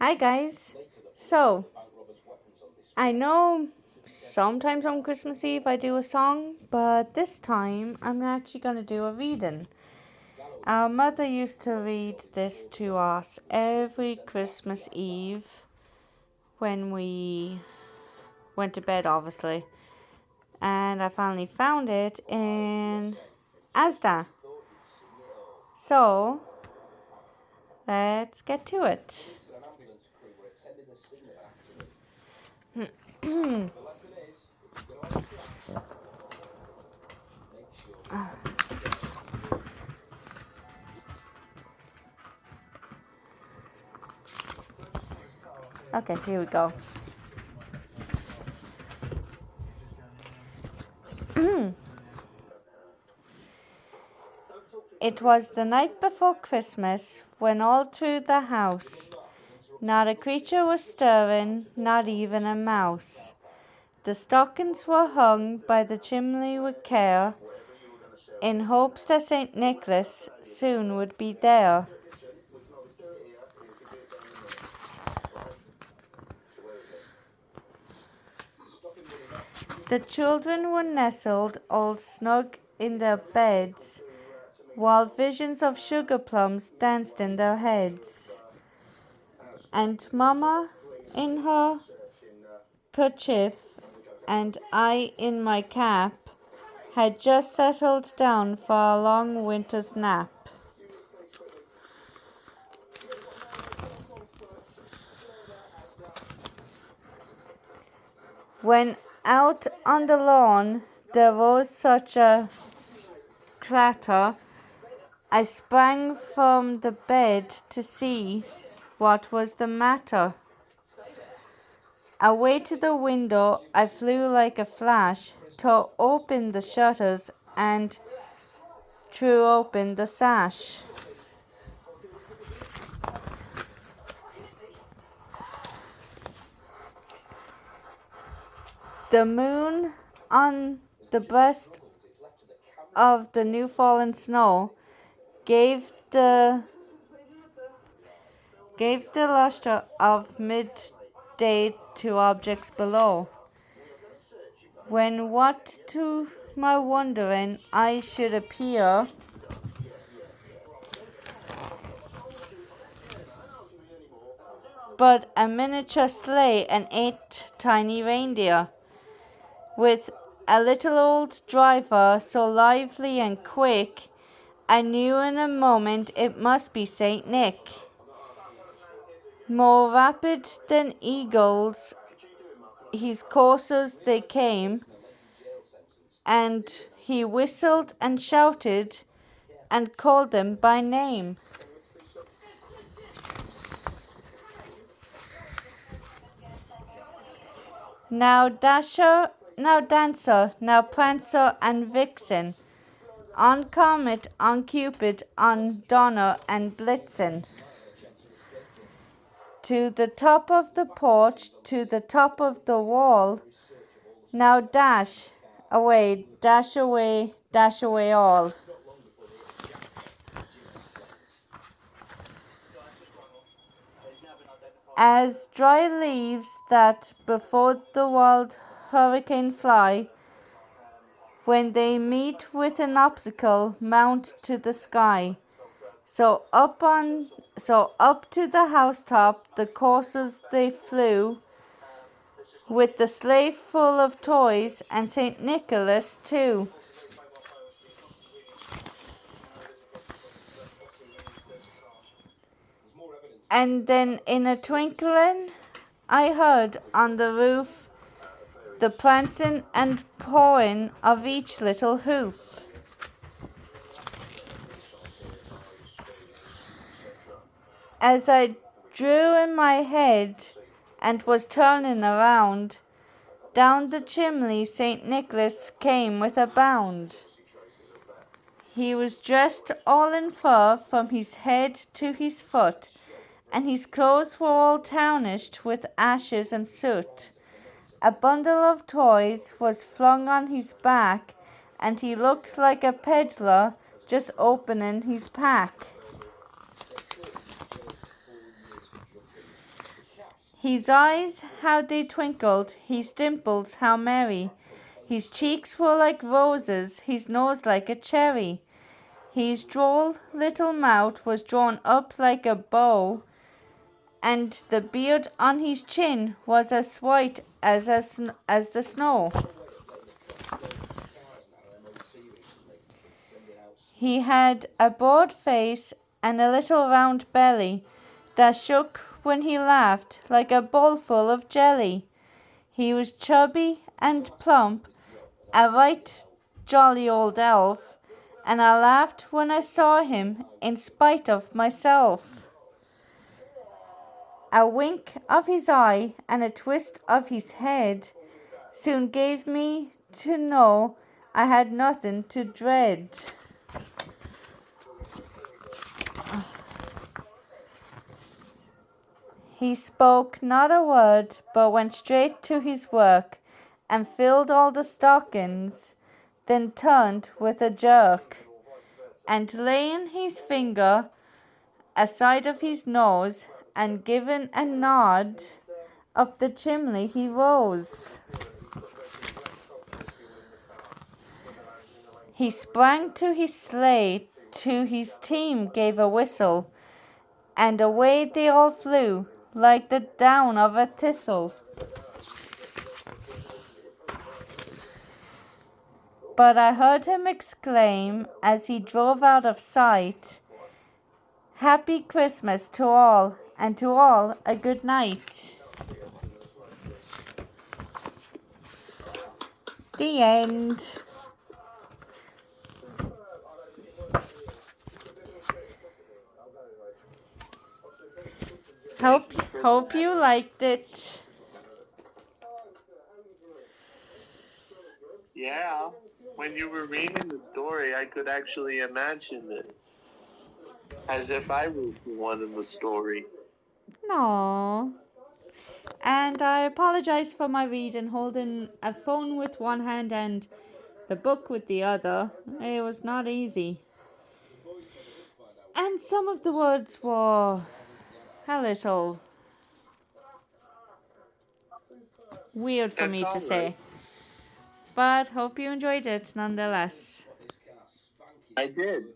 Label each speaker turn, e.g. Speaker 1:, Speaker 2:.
Speaker 1: Hi guys. So, I know sometimes on Christmas Eve I do a song, but this time I'm actually going to do a reading. Our mother used to read this to us every Christmas Eve when we went to bed, obviously. And I finally found it in Asda. So, let's get to it. Okay, here we go. It was the night before Christmas when all through the house not a creature was stirring, not even a mouse. The stockings were hung by the chimney with care, in hopes that St. Nicholas soon would be there. The children were nestled all snug in their beds, while visions of sugar plums danced in their heads. And Mamma, in her kerchief, and I in my cap, had just settled down for a long winter's nap. When out on the lawn there rose such a clatter, I sprang from the bed to see what was the matter. Away to the window I flew like a flash, tore open the shutters and threw open the sash. The moon on the breast of the new fallen snow gave the lustre of midday to objects below. When what to my wondering eye should appear but a miniature sleigh and 8 tiny reindeer, with a little old driver so lively and quick, I knew in a moment it must be Saint Nick. More rapid than eagles, his coursers they came, and he whistled and shouted and called them by name. Now Dasher, now Dancer, now Prancer and Vixen, on Comet, on Cupid, on Donner and Blitzen. To the top of the porch, to the top of the wall, now dash away all. As dry leaves that before the wild hurricane fly, when they meet with an obstacle, mount to the sky. So up to the housetop the coursers they flew, with the sleigh full of toys and St. Nicholas too. And then in a twinkling I heard on the roof the prancing and pawing of each little hoof. As I drew in my head and was turning around, down the chimney St. Nicholas came with a bound. He was dressed all in fur from his head to his foot, and his clothes were all tarnished with ashes and soot. A bundle of toys was flung on his back, and he looked like a peddler just opening his pack. His eyes, how they twinkled, his dimples, how merry. His cheeks were like roses, his nose like a cherry. His droll little mouth was drawn up like a bow, and the beard on his chin was as white as the snow. He had a broad face and a little round belly that shook when he laughed like a bowl full of jelly. He was chubby and plump, a right jolly old elf, and I laughed when I saw him in spite of myself. A wink of his eye and a twist of his head soon gave me to know I had nothing to dread. He spoke not a word, but went straight to his work, and filled all the stockings, then turned with a jerk, and laying his finger aside of his nose, and giving a nod, up the chimney he rose. He sprang to his sleigh, to his team gave a whistle, and away they all flew, like the down of a thistle. But I heard him exclaim, as he drove out of sight, "Happy Christmas to all, and to all a good night." The end. Hope you liked it.
Speaker 2: Yeah, when you were reading the story, I could actually imagine it. As if I was the one in the story.
Speaker 1: No. And I apologize for my reading, holding a phone with one hand and the book with the other. It was not easy. And some of the words were a little weird for me to say. But hope you enjoyed it nonetheless.
Speaker 2: I did.